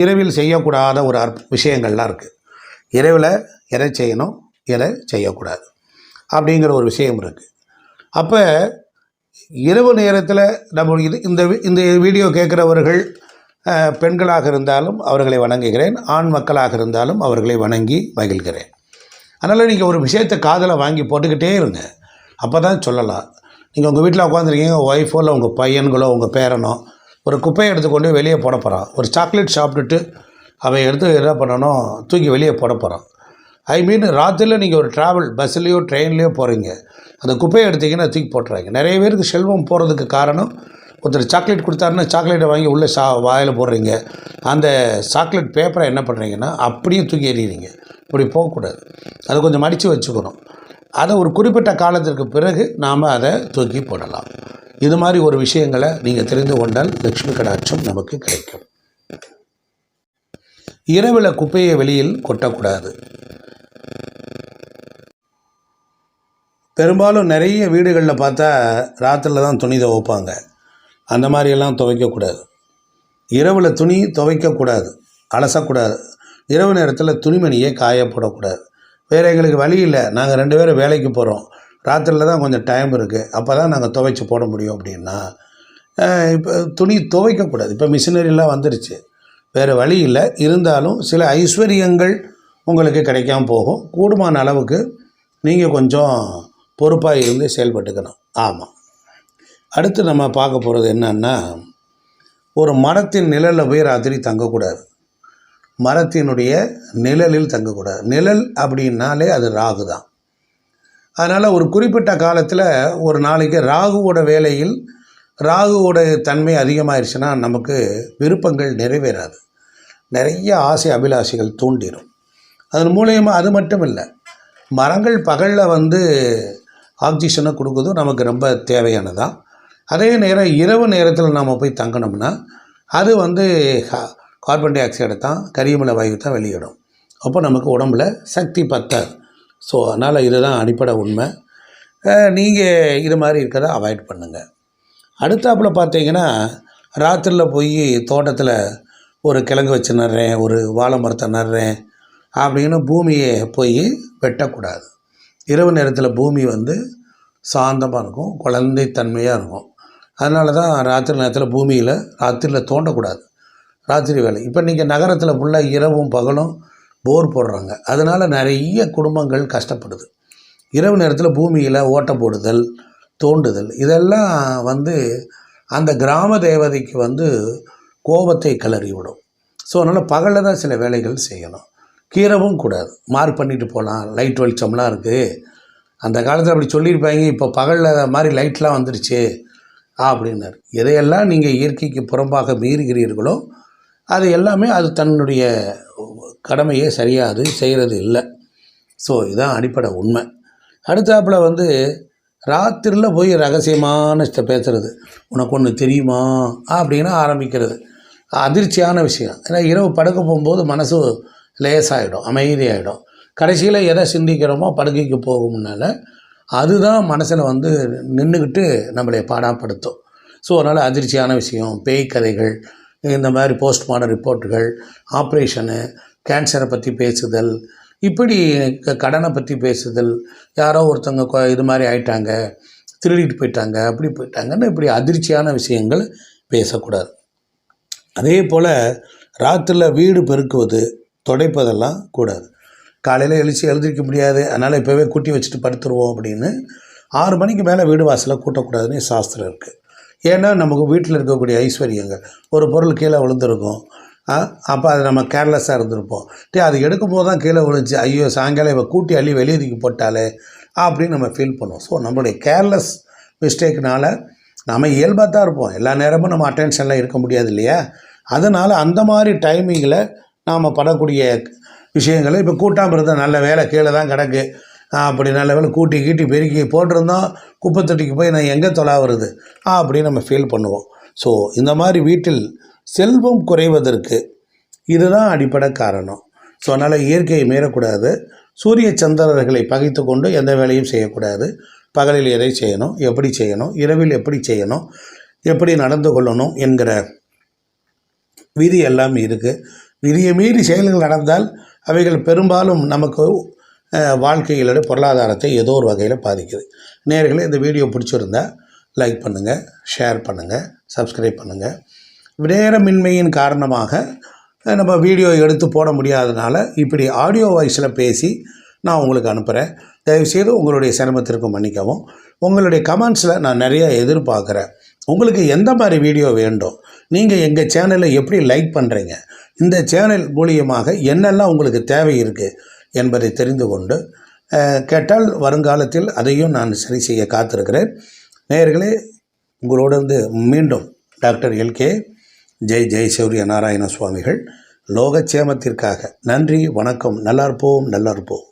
இரவில் செய்யக்கூடாத ஒரு விஷயங்கள்லாம் இருக்குது. இரவில் எதை செய்யணும், எதை செய்யக்கூடாது அப்படிங்கிற ஒரு விஷயம் இருக்குது. அப்போ இரவு நேரத்தில் நம்ம இந்த வீடியோ கேட்குறவர்கள் பெண்களாக இருந்தாலும் அவர்களை வணங்குகிறேன், ஆண் மக்களாக இருந்தாலும் அவர்களை வணங்கி மகிழ்கிறேன். அதனால் நீங்கள் ஒரு விஷயத்தை காதில் வாங்கி போட்டுக்கிட்டே இருங்க, அப்போ தான் சொல்லலாம். நீங்கள் உங்கள் வீட்டில் உட்காந்துருக்கீங்க, உங்கள் ஒய்ஃபோ இல்லை உங்கள் பையன்களோ உங்கள் பேரனோ ஒரு குப்பையை எடுத்துக்கொண்டு வெளியே போட போகிறான். ஒரு சாக்லேட் சாப்பிட்டுட்டு அவன் எடுத்து என்ன பண்ணணும், தூக்கி வெளியே போட போகிறான். ராத்திரியில் நீங்கள் ஒரு ட்ராவல் பஸ்லேயோ ட்ரெயின்லேயோ போகிறீங்க, அந்த குப்பையை எடுத்திங்கன்னா தூக்கி போட்டுறாங்க. நிறைய பேருக்கு செல்வம் போகிறதுக்கு காரணம், ஒருத்தர் சாக்லேட் கொடுத்தாருன்னா சாக்லேட்டை வாங்கி உள்ளே வாயில் போடுறீங்க, அந்த சாக்லேட் பேப்பரை என்ன பண்ணுறீங்கன்னா அப்படியே தூக்கி எறிகிறீங்க. இப்படி போகக்கூடாது, அதை கொஞ்சம் மடித்து வச்சுக்கணும். அதை ஒரு குறிப்பிட்ட காலத்திற்கு பிறகு நாம் அதை தூக்கி போடலாம். இது மாதிரி ஒரு விஷயங்களை நீங்கள் தெரிந்து கொண்டால் லக்ஷ்மி கடாட்சம் நமக்கு கிடைக்கும். இரவில் குப்பையை வெளியில் கொட்டக்கூடாது. பெரும்பாலும் நிறைய வீடுகளில் பார்த்தா ராத்திரியில் தான் துணி துவைப்பாங்க. அந்த மாதிரியெல்லாம் துவைக்கக்கூடாது. இரவில் துணி துவைக்கக்கூடாது, அலசக்கூடாது. இரவு நேரத்தில் துணிமணியை காயப்படக்கூடாது. வேறு எங்களுக்கு வழி இல்லை, நாங்கள் 2 பேரும் வேலைக்கு போகிறோம், ராத்திரியில் தான் கொஞ்சம் டைம் இருக்குது, அப்போ தான் நாங்கள் துவைச்சி போட முடியும் அப்படின்னா இப்போ துணி துவைக்கக்கூடாது. இப்போ மிஷினரிலாம் வந்துருச்சு, வேறு வழி இல்லை. இருந்தாலும் சில ஐஸ்வர்யங்கள் உங்களுக்கு கிடைக்காம போகும். கூடுமான அளவுக்கு நீங்கள் கொஞ்சம் பொறுப்பாக இருந்து செயல்பட்டுக்கணும். ஆமாம். அடுத்து நம்ம பார்க்க போகிறது என்னன்னா, ஒரு மரத்தின் நிழலில் போய் ராத்திரி தங்கக்கூடாது. மரத்தினுடைய நிழலில் தங்கக்கூடாது. நிழல் அப்படின்னாலே அது ராகு தான். அதனால் ஒரு குறிப்பிட்ட காலத்தில் ஒரு நாளைக்கு ராகுவோட வேலையில் ராகுவோட தன்மை அதிகமாகிடுச்சுன்னா நமக்கு விருப்பங்கள் நிறைவேறாது, நிறைய ஆசை அபிலாஷைகள் தூண்டிடும். அதன் மூலயமா அது மட்டும் இல்லை, மரங்கள் பகலில் ஆக்சிஜனை கொடுக்குறதும் நமக்கு ரொம்ப தேவையானதான். அதே நேரம் இரவு நேரத்தில் நாம் போய் தங்கினோம்னா அது கார்பன் டை ஆக்சைடை தான், கரியமில வாயு தான் வெளியிடும். அப்போ நமக்கு உடம்புல சக்தி பத்தாது. ஸோ அதனால் இதுதான் அடிப்படை உண்மை. நீங்கள் இது மாதிரி இருக்கிறத அவாய்ட் பண்ணுங்கள். அடுத்தாப்பில் பார்த்தீங்கன்னா, ராத்திரியில் போய் தோட்டத்தில் ஒரு கிழங்கு வச்சு நடுறேன், ஒரு வாழை மரத்தை நடுறேன் அப்படின்னு பூமியை போய் வெட்டக்கூடாது. இரவு நேரத்தில் பூமி சாந்தமாக இருக்கும், குழந்தைத்தன்மையாக இருக்கும். அதனால தான் ராத்திரி நேரத்தில் பூமியில் ராத்திரியில் தோண்டக்கூடாது. ராத்திரி வேலை இப்போ நீங்கள் நகரத்தில் ஃபுல்லாக இரவும் பகலும் போர் போடுறாங்க, அதனால் நிறைய குடும்பங்கள் கஷ்டப்படுது. இரவு நேரத்தில் பூமியில் ஓட்டை போடுதல், தோண்டுதல், இதெல்லாம் அந்த கிராம தேவதைக்கு கோபத்தை கிளறி விடும். ஸோ அதனால் பகலில் தான் சில வேலைகள் செய்யணும். கீரவும் கூடாது, மார்க் பண்ணிட்டு போகலாம், லைட் வெளிச்சம்லாம் இருக்குது. அந்த காலத்தில் அப்படி சொல்லியிருப்பாங்க, இப்போ பகலில் மாதிரி லைட்லாம் வந்துருச்சு அப்படின்னாரு. எதையெல்லாம் நீங்கள் இயற்கைக்கு புறம்பாக மீறுகிறீர்களோ அது எல்லாமே அது தன்னுடைய கடமையை சரியாக அது செய்கிறது இல்லை. ஸோ இதுதான் அடிப்படை உண்மை. அடுத்தாப்பில் ராத்திரியில் போய் ரகசியமான பேசுகிறது, உனக்கு ஒன்று தெரியுமா அப்படின்னு ஆரம்பிக்கிறது. அதிர்ச்சியான விஷயம். ஏன்னா இரவு படுக்க போகும்போது மனசு லேசாகிடும், அமைதியாகிடும். கடைசியில் எதை சிந்திக்கிறோமோ படுக்கைக்கு போகும்னால அதுதான் மனசில் நின்றுக்கிட்டு நம்மளை பாடாப்படுத்தும். ஸோ அதனால் அதிர்ச்சியான விஷயம், பேய் கதைகள், இந்த மாதிரி போஸ்ட்மார்ட்டம் ரிப்போர்ட்டுகள், ஆப்ரேஷனு, கேன்சரை பற்றி பேசுதல், இப்படி கடனை பற்றி பேசுதல், யாரோ ஒருத்தவங்க இது மாதிரி ஆயிட்டாங்க, திருடிட்டு போயிட்டாங்க, அப்படி போயிட்டாங்கன்னு இப்படி அதிர்ச்சியான விஷயங்கள் பேசக்கூடாது. அதே போல் ராத்திரியில் வீடு பெருக்குவது, துடைப்பதெல்லாம் கூடாது. காலையில் எழுந்திரிக்க முடியாது, அதனால் இப்போவே கூட்டி வச்சுட்டு படுத்துருவோம் அப்படின்னு 6 மணிக்கு மேலே வீடு வாசலை கூட்டக்கூடாதுன்னு சாஸ்திரம் இருக்குது. ஏன்னா நமக்கு வீட்டில் இருக்கக்கூடிய ஐஸ்வர்யங்கள், ஒரு பொருள் கீழே விழுந்திருக்கும், அப்போ அது நம்ம கேர்லெஸ்ஸாக இருந்திருப்போம், அது எடுக்கும் போது தான் கீழே விழுந்துச்சு, ஐயோ சாயங்காலம் இப்போ கூட்டி அள்ளி வெளியேதிக்கு போட்டாலே அப்படின்னு நம்ம ஃபீல் பண்ணுவோம். ஸோ நம்மளுடைய கேர்லெஸ் மிஸ்டேக்னால் நம்ம இயல்பாக தான் இருப்போம், எல்லா நேரமும் நம்ம அட்டென்ஷனில் இருக்க முடியாது இல்லையா. அதனால் அந்த மாதிரி டைமிங்கில் நாம் படக்கூடிய விஷயங்களை இப்போ கூட்டாமல் இருந்தால் நல்ல வேலை கீழே தான் கிடக்கு, அப்படி நல்ல வேலை கூட்டி கீட்டி பெருக்கி போட்டிருந்தோம், குப்பை தொட்டிக்கு போய் நான் எங்கே தொலாவுறது அப்படின்னு நம்ம ஃபீல் பண்ணுவோம். ஸோ இந்த மாதிரி வீட்டில் செல்வம் குறைவதற்கு இதுதான் அடிப்படை காரணம். ஸோ அதனால் இயற்கையை மீறக்கூடாது, சூரிய சந்திரர்களை பகைத்து கொண்டு எந்த வேலையும் செய்யக்கூடாது. பகலில் எதை செய்யணும், எப்படி செய்யணும், இரவில் எப்படி செய்யணும், எப்படி நடந்து கொள்ளணும் என்கிற விதி எல்லாம் இருக்குது. விதிய மீறி செயல்கள் நடந்தால் அவைகள் பெரும்பாலும் நமக்கு வாழ்க்கையிலுடைய பொருளாதாரத்தை ஏதோ ஒரு வகையில் பாதிக்குது. நேயர்களே, இந்த வீடியோ பிடிச்சிருந்தா லைக் பண்ணுங்கள், ஷேர் பண்ணுங்கள், சப்ஸ்கிரைப் பண்ணுங்கள். நேரமின்மையின் காரணமாக நம்ம வீடியோ எடுத்து போட முடியாதனால இப்படி ஆடியோ வாய்ஸில் பேசி நான் உங்களுக்கு அனுப்புகிறேன். தயவுசெய்து உங்களுடைய சிரமத்திற்கு மன்னிக்கவும். உங்களுடைய கமெண்ட்ஸில் நான் நிறைய எதிர்பார்க்குறேன். உங்களுக்கு எந்த மாதிரி வீடியோ வேண்டும், நீங்கள் எங்கள் சேனலை எப்படி லைக் பண்ணுறீங்க, இந்த சேனல் மூலியமாக என்னெல்லாம் உங்களுக்கு தேவை இருக்குது என்பதை தெரிந்து கொண்டு கேட்டால் வருங்காலத்தில் அதையும் நான் சரி செய்ய காத்திருக்கிறேன். நேயர்களே, உங்களோடு மீண்டும் டாக்டர் எல்கே ஜெய் சௌரிய நாராயண சுவாமிகள். லோகக்ஷேமத்திற்காக நன்றி, வணக்கம். நல்லா இருப்போம்.